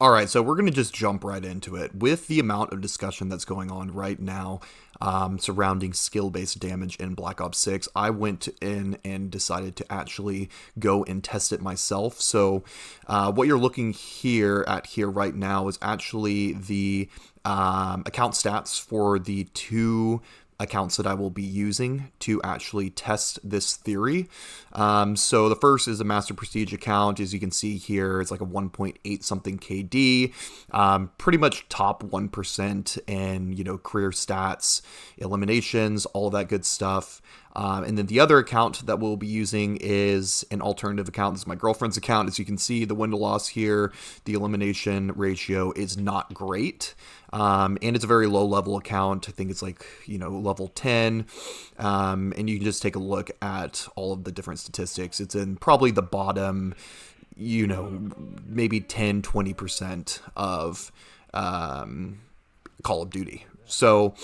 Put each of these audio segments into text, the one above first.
All right, so we're going to just jump right into it. With the amount of discussion that's going on right now surrounding skill-based damage in Black Ops 6, I went in and decided to actually go and test it myself. So what you're looking here right now is actually the account stats for the two accounts that I will be using to actually test this theory. So the first is a Master Prestige account. As you can see here, it's like a 1.8 something KD, pretty much top 1% in, career stats, eliminations, all of that good stuff. And then the other account that we'll be using is an alternative account. This is my girlfriend's account. As you can see, the win to loss here, the elimination ratio is not great. And it's a very low level account. I think it's like, level 10. And you can just take a look at all of the different statistics. It's in probably the bottom, maybe 10-20% of Call of Duty. So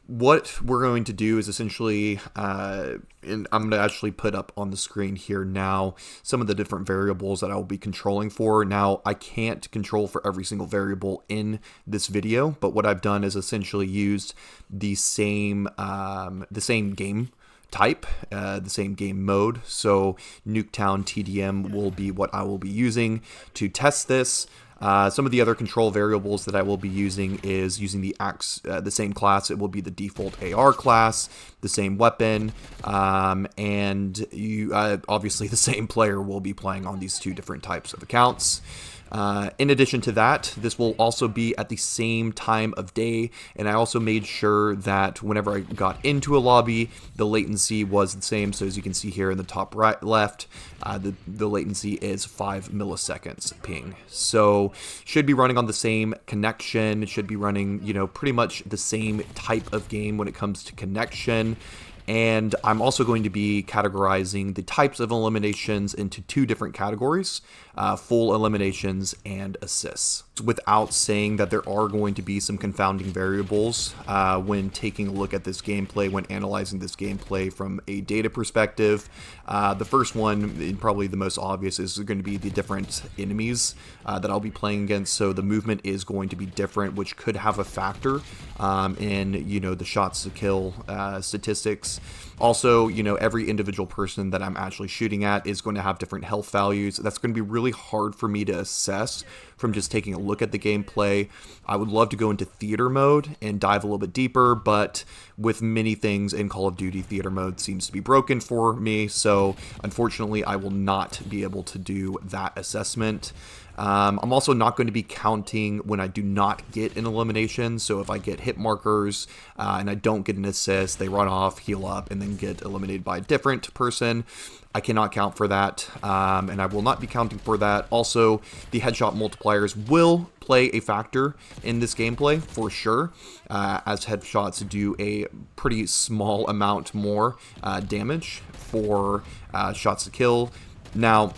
what we're going to do is essentially, and I'm going to actually put up on the screen here now some of the different variables that I will be controlling for. Now, I can't control for every single variable in this video, but what I've done is essentially used the same game type, the same game mode. So Nuketown TDM will be what I will be using to test this. Some of the other control variables that I will be using is using the same class. It will be the default AR class, the same weapon, and obviously the same player will be playing on these two different types of accounts. In addition to that, this will also be at the same time of day, and I also made sure that whenever I got into a lobby, the latency was the same. So as you can see here in the top right left, the latency is 5 milliseconds ping. So should be running on the same connection. It should be running, pretty much the same type of game when it comes to connection. And I'm also going to be categorizing the types of eliminations into two different categories, full eliminations and assists. Without saying that there are going to be some confounding variables when taking a look at this gameplay, when analyzing this gameplay from a data perspective. The first one, and probably the most obvious, is going to be the different enemies that I'll be playing against. So the movement is going to be different, which could have a factor in, the shots to kill statistics. Also, every individual person that I'm actually shooting at is going to have different health values. That's going to be really hard for me to assess from just taking a look at the gameplay. I would love to go into theater mode and dive a little bit deeper, but with many things in Call of Duty, theater mode seems to be broken for me. So unfortunately, I will not be able to do that assessment. I'm also not going to be counting when I do not get an elimination. So if I get hit markers and I don't get an assist, they run off, heal up, and then get eliminated by a different person. I cannot count for that, and I will not be counting for that. Also, the headshot multipliers will play a factor in this gameplay for sure, as headshots do a pretty small amount more damage for shots to kill. Now,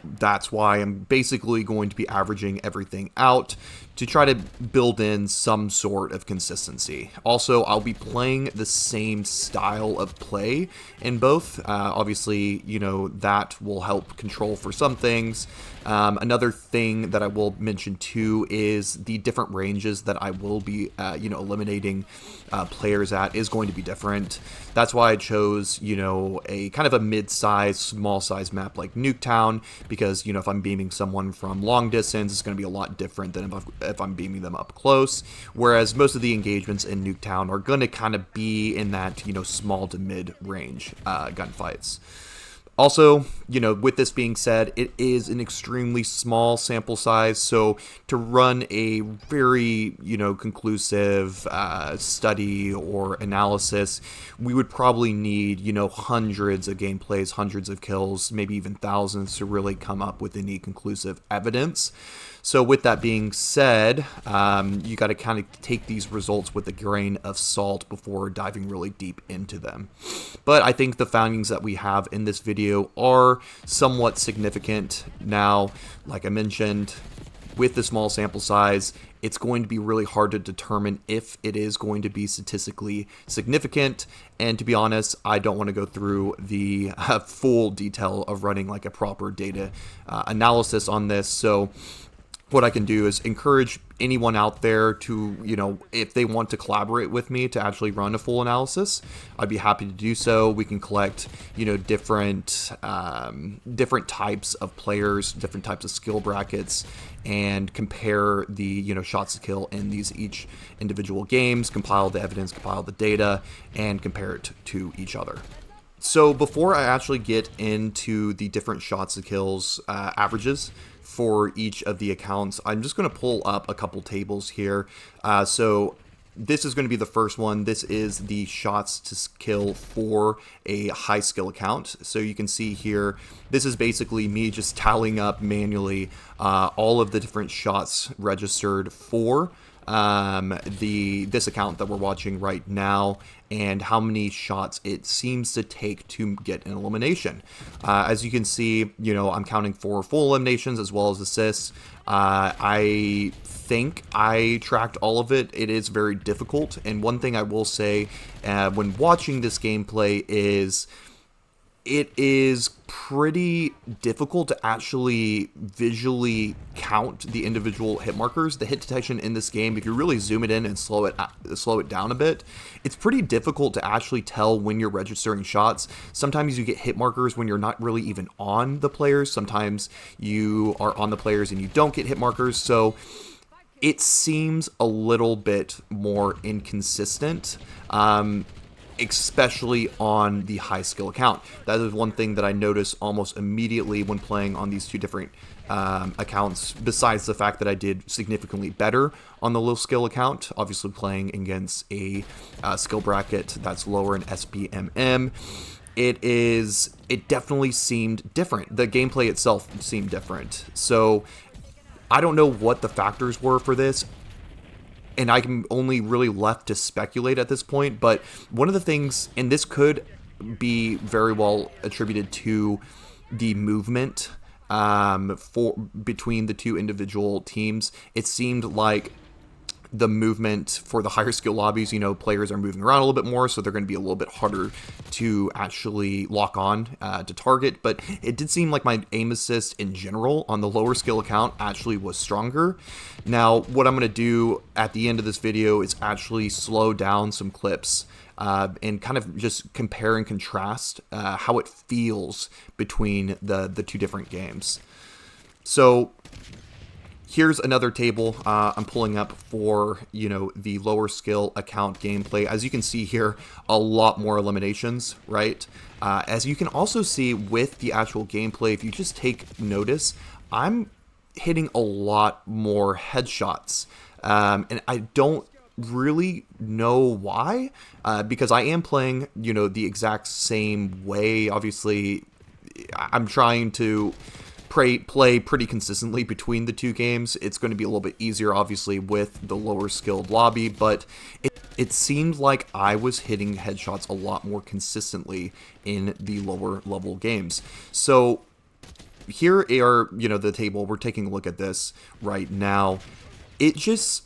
that's why I'm basically going to be averaging everything out to try to build in some sort of consistency. Also, I'll be playing the same style of play in both. Obviously, that will help control for some things. Another thing that I will mention too is the different ranges that I will be, eliminating players at is going to be different. That's why I chose, a kind of a mid-size, small-size map like Nuketown, because, if I'm beaming someone from long distance, it's going to be a lot different than if I'm beaming them up close. Whereas most of the engagements in Nuketown are going to kind of be in that, small to mid-range gunfights. Also, with this being said, it is an extremely small sample size, so to run a very, conclusive study or analysis, we would probably need, hundreds of gameplays, hundreds of kills, maybe even thousands to really come up with any conclusive evidence. So with that being said, you got to kind of take these results with a grain of salt before diving really deep into them. But I think the findings that we have in this video are somewhat significant. Now, like I mentioned, with the small sample size, it's going to be really hard to determine if it is going to be statistically significant. And to be honest, I don't want to go through the full detail of running like a proper data analysis on this. So what I can do is encourage anyone out there to, if they want to collaborate with me to actually run a full analysis, I'd be happy to do so. We can collect, different types of players, different types of skill brackets, and compare the, shots to kill in these each individual games, compile the evidence, compile the data, and compare it to each other. So before I actually get into the different shots to kills averages for each of the accounts, I'm just going to pull up a couple tables here. So this is going to be the first one. This is the shots to kill for a high skill account. So you can see here, this is basically me just tallying up manually all of the different shots registered for this account that we're watching right now, and how many shots it seems to take to get an elimination. As you can see, I'm counting for full eliminations as well as assists. I think I tracked all of it. It is very difficult, and one thing I will say when watching this gameplay is it is pretty difficult to actually visually count the individual hit markers. The hit detection in this game, if you really zoom it in and slow it down a bit, it's pretty difficult to actually tell when you're registering shots. Sometimes you get hit markers when you're not really even on the players. Sometimes you are on the players and you don't get hit markers. So it seems a little bit more inconsistent. Especially on the high skill account. That is one thing that I noticed almost immediately when playing on these two different accounts, besides the fact that I did significantly better on the low skill account, obviously playing against a skill bracket that's lower in SPMM. It definitely seemed different. The gameplay itself seemed different. So I don't know what the factors were for this, and I'm only really left to speculate at this point, but one of the things, and this could be very well attributed to the movement between the two individual teams. It seemed like the movement for the higher skill lobbies, players are moving around a little bit more, so they're going to be a little bit harder to actually lock on to target. But it did seem like my aim assist in general on the lower skill account actually was stronger. Now, what I'm going to do at the end of this video is actually slow down some clips and kind of just compare and contrast how it feels between the two different games. So here's another table I'm pulling up for, the lower skill account gameplay. As you can see here, a lot more eliminations, right? As you can also see with the actual gameplay, if you just take notice, I'm hitting a lot more headshots. And I don't really know why, because I am playing, the exact same way. Obviously, I'm trying to play pretty consistently between the two games. It's going to be a little bit easier, obviously, with the lower skilled lobby, but it seemed like I was hitting headshots a lot more consistently in the lower level games. So here are, the table. We're taking a look at this right now. It's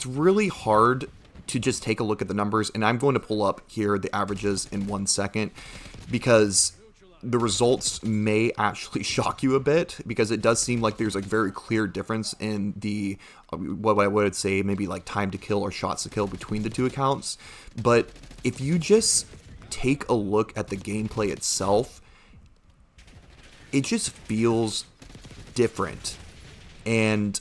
really hard to just take a look at the numbers, and I'm going to pull up here the averages in 1 second, because the results may actually shock you a bit, because it does seem like there's a very clear difference in the, what I would say, maybe like time to kill or shots to kill between the two accounts. But if you just take a look at the gameplay itself, it just feels different. And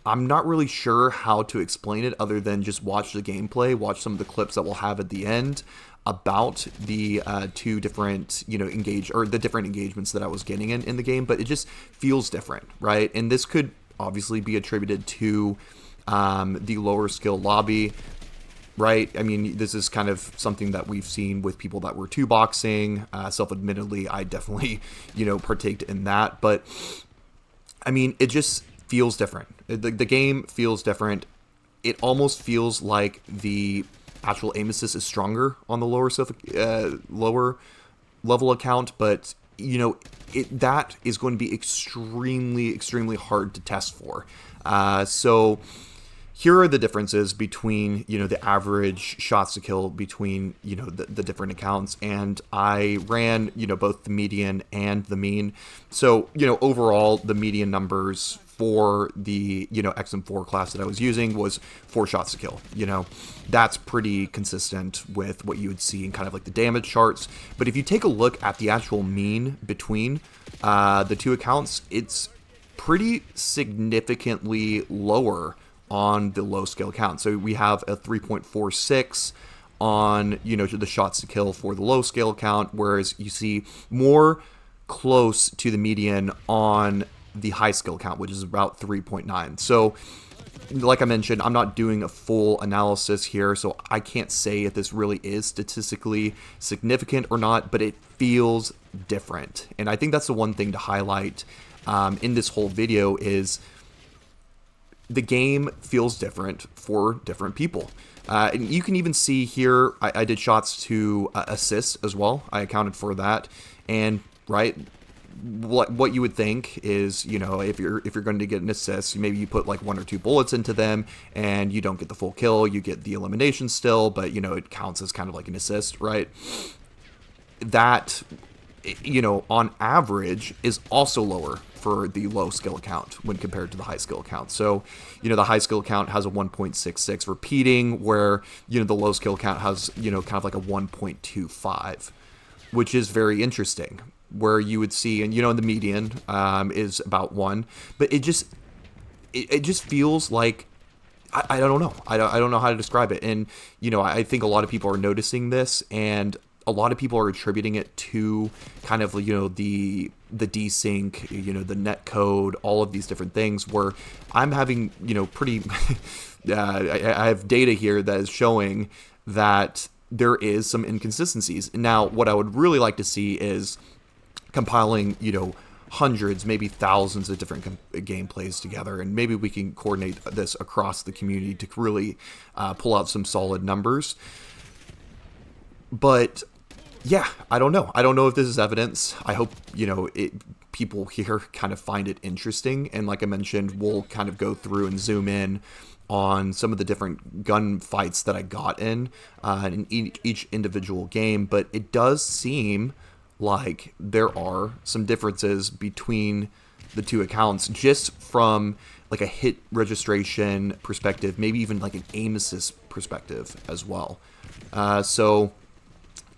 I'm not really sure how to explain it other than just watch the gameplay, watch some of the clips that we'll have at the end about the two different, the different engagements that I was getting in the game, but it just feels different, right? And this could obviously be attributed to the lower skill lobby, right? I mean, this is kind of something that we've seen with people that were two boxing. Self-admittedly, I definitely, partaked in that, but I mean, it just feels different. The game feels different. It almost feels like the actual aim assist is stronger on the lower level account, but that is going to be extremely hard to test for. So here are the differences between, the average shots to kill between, the different accounts. And I ran, both the median and the mean. So, overall, the median numbers for the, XM4 class that I was using was 4 shots to kill. That's pretty consistent with what you would see in kind of like the damage charts. But if you take a look at the actual mean between the two accounts, it's pretty significantly lower on the low skill count. So we have a 3.46 on, the shots to kill for the low scale count, whereas you see more close to the median on the high skill count, which is about 3.9. So like I mentioned, I'm not doing a full analysis here, so I can't say if this really is statistically significant or not, but it feels different. And I think that's the one thing to highlight in this whole video is the game feels different for different people. And you can even see here, I did shots to assist as well. I accounted for that. And right, what you would think is, if you're going to get an assist, maybe you put like 1 or 2 bullets into them and you don't get the full kill, you get the elimination still, but it counts as kind of like an assist, right? That, on average is also lower for the low skill count when compared to the high skill count. So, the high skill count has a 1.66 repeating, where, the low skill count has, kind of like a 1.25, which is very interesting, where you would see, and, the median is about 1, but it just feels like, I don't know. I don't know how to describe it. And, I think a lot of people are noticing this, and a lot of people are attributing it to kind of, the desync, the net code, all of these different things, where I'm having, pretty, I have data here that is showing that there is some inconsistencies. Now, what I would really like to see is compiling, hundreds, maybe thousands of different gameplays together, and maybe we can coordinate this across the community to really pull out some solid numbers. But yeah, I don't know. I don't know if this is evidence. I hope, people here kind of find it interesting. And like I mentioned, we'll kind of go through and zoom in on some of the different gun fights that I got in each individual game. But it does seem like there are some differences between the two accounts, just from like a hit registration perspective, maybe even like an aim assist perspective as well. So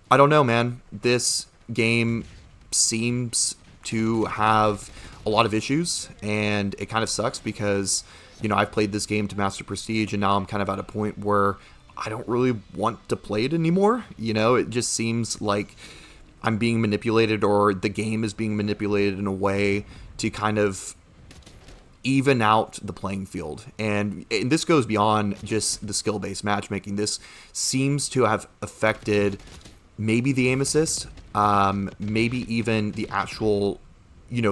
I don't know, man. This game seems to have a lot of issues, and it kind of sucks because, I've played this game to Master Prestige, and now I'm kind of at a point where I don't really want to play it anymore. It just seems like I'm being manipulated, or the game is being manipulated in a way to kind of even out the playing field. And this goes beyond just the skill-based matchmaking. This seems to have affected maybe the aim assist, maybe even the actual,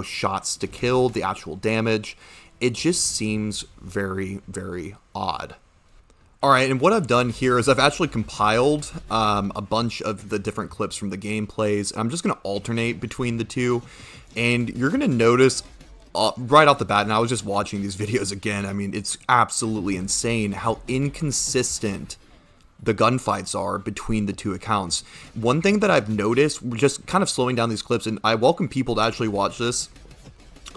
shots to kill, the actual damage. It just seems very, very odd. All right, and what I've done here is I've actually compiled a bunch of the different clips from the gameplays. I'm just going to alternate between the two, and you're going to notice right off the bat, and I was just watching these videos again, I mean, it's absolutely insane how inconsistent the gunfights are between the two accounts. One thing that I've noticed, just kind of slowing down these clips, and I welcome people to actually watch this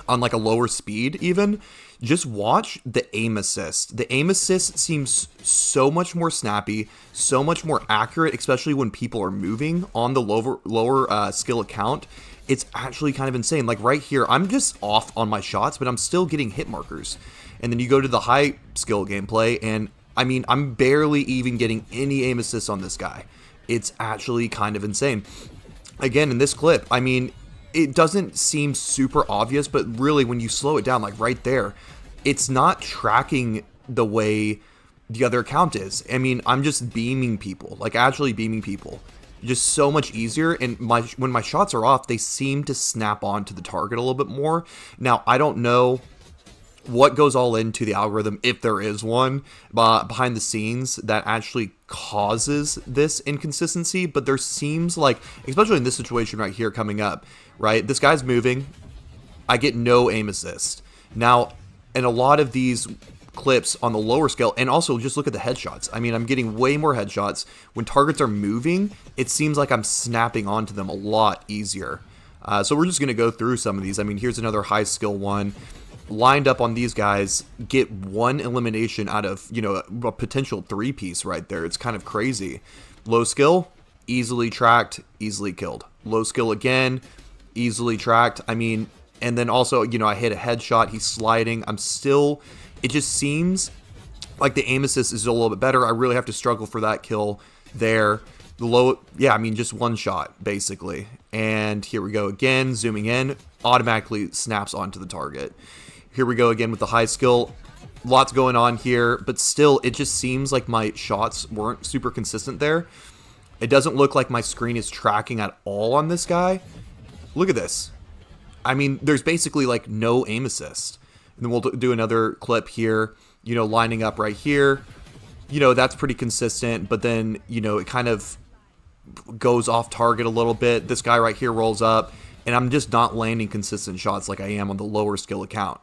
on like a lower speed even, just watch the aim assist. The aim assist seems so much more snappy, so much more accurate, especially when people are moving on the lower skill account. It's actually kind of insane. Like right here, I'm just off on my shots, but I'm still getting hit markers. And then you go to the high skill gameplay, and I mean, I'm barely even getting any aim assists on this guy. It's actually kind of insane. Again, in this clip, I mean, it doesn't seem super obvious, but really when you slow it down, like right there, it's not tracking the way the other account is. I mean, I'm just beaming people, like actually beaming people. Just so much easier, and when my shots are off, they seem to snap onto the target a little bit more. Now, I don't know what goes all into the algorithm, if there is one, behind the scenes that actually causes this inconsistency, but there seems like, especially in this situation right here coming up, right, this guy's moving, I get no aim assist. Now, in a lot of these clips on the lower scale, and also just look at the headshots. I mean, I'm getting way more headshots. When targets are moving, it seems like I'm snapping onto them a lot easier. So we're just going to go through some of these. I mean, here's another high skill one. Lined up on these guys, get one elimination out of, you know, a potential 3-piece right there. It's kind of crazy. Low skill, easily tracked, easily killed. Low skill again, easily tracked. I mean, and then also, you know, I hit a headshot. He's sliding. It just seems like the aim assist is a little bit better. I really have to struggle for that kill there. The low, yeah, I mean, just one shot, basically. And here we go again, zooming in, automatically snaps onto the target. Here we go again with the high skill. Lots going on here, but still, it just seems like my shots weren't super consistent there. It doesn't look like my screen is tracking at all on this guy. Look at this. I mean, there's basically like no aim assist. And then we'll do another clip here, you know, lining up right here. You know, that's pretty consistent, but then, you know, it kind of goes off target a little bit. This guy right here rolls up, and I'm just not landing consistent shots like I am on the lower skill account.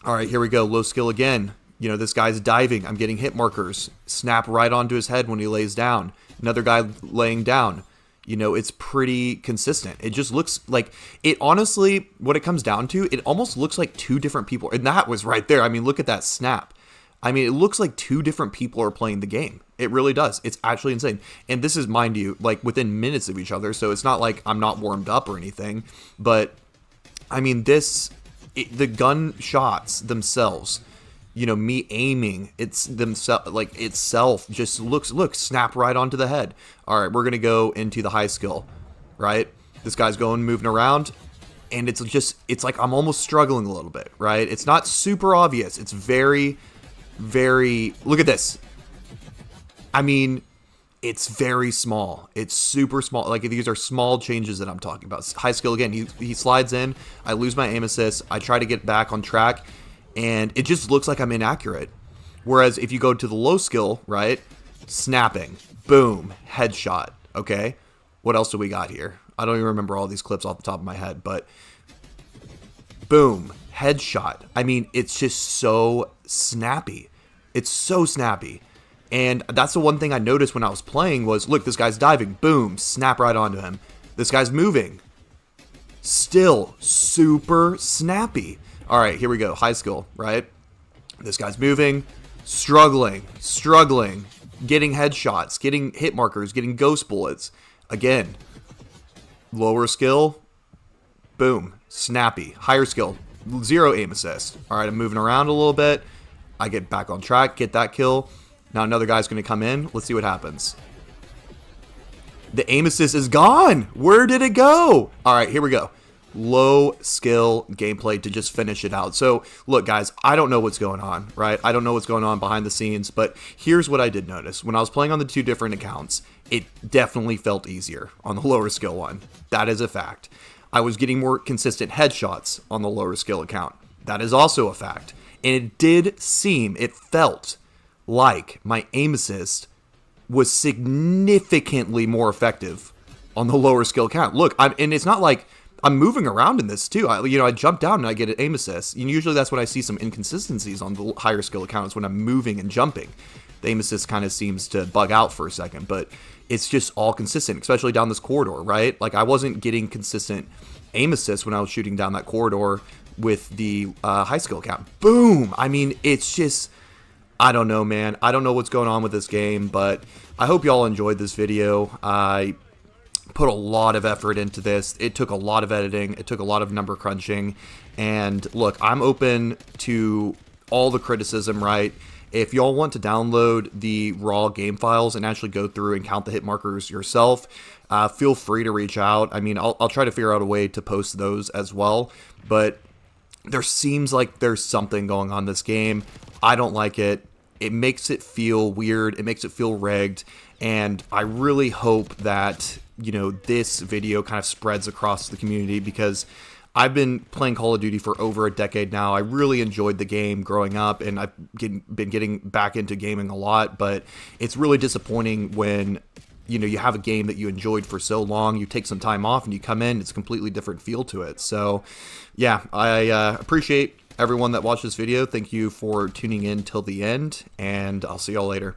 All right, here we go. Low skill again. You know, this guy's diving. I'm getting hit markers. Snap right onto his head when he lays down. Another guy laying down. You know, it's pretty consistent. It just looks like it. Honestly, what it comes down to, it almost looks like two different people. And that was right there. I mean, look at that snap. I mean, it looks like two different people are playing the game. It really does. It's actually insane. And this is, mind you, like within minutes of each other. So it's not like I'm not warmed up or anything. But I mean, the gun shots themselves, you know, me aiming, itself just look, snap right onto the head. All right, we're going to go into the high skill, right? This guy's moving around, and it's like I'm almost struggling a little bit, right? It's not super obvious. It's very, very, look at this. I mean, it's very small. It's super small. Like, these are small changes that I'm talking about. High skill again, he slides in, I lose my aim assist, I try to get back on track, and it just looks like I'm inaccurate. Whereas if you go to the low skill, right, snapping, boom, headshot, okay? What else do we got here? I don't even remember all these clips off the top of my head, but boom, headshot. I mean, it's just so snappy. It's so snappy. And that's the one thing I noticed when I was playing was, look, this guy's diving, boom, snap right onto him. This guy's moving. Still super snappy. All right, here we go. High skill, right? This guy's moving, struggling, getting headshots, getting hit markers, getting ghost bullets. Again, lower skill, boom, snappy. Higher skill, zero aim assist. All right, I'm moving around a little bit. I get back on track, get that kill. Now another guy's going to come in. Let's see what happens. The aim assist is gone. Where did it go? All right, here we go. Low skill gameplay to just finish it out. So look, guys, I don't know what's going on, right? I don't know what's going on behind the scenes, but here's what I did notice. When I was playing on the two different accounts, it definitely felt easier on the lower skill one. That is a fact. I was getting more consistent headshots on the lower skill account. That is also a fact. And it felt like my aim assist was significantly more effective on the lower skill account. Look, and it's not like I'm moving around in this too. I jump down and I get an aim assist. And usually that's when I see some inconsistencies on the higher skill accounts, when I'm moving and jumping. The aim assist kind of seems to bug out for a second, but it's just all consistent, especially down this corridor, right? Like, I wasn't getting consistent aim assist when I was shooting down that corridor with the high skill account. Boom! I mean, it's just, I don't know, man. I don't know what's going on with this game, but I hope y'all enjoyed this video. I put a lot of effort into this. It took a lot of editing. It took a lot of number crunching. And look, I'm open to all the criticism, right? If y'all want to download the raw game files and actually go through and count the hit markers yourself, feel free to reach out. I mean, I'll try to figure out a way to post those as well. But there seems like there's something going on in this game. I don't like it. It makes it feel weird. It makes it feel rigged. And I really hope that, you know, this video kind of spreads across the community, because I've been playing Call of Duty for over a decade now. I really enjoyed the game growing up, and I've been getting back into gaming a lot, but it's really disappointing when, you know, you have a game that you enjoyed for so long, you take some time off and you come in, it's a completely different feel to it. So yeah, I appreciate Everyone that watched this video, thank you for tuning in till the end, and I'll see y'all later.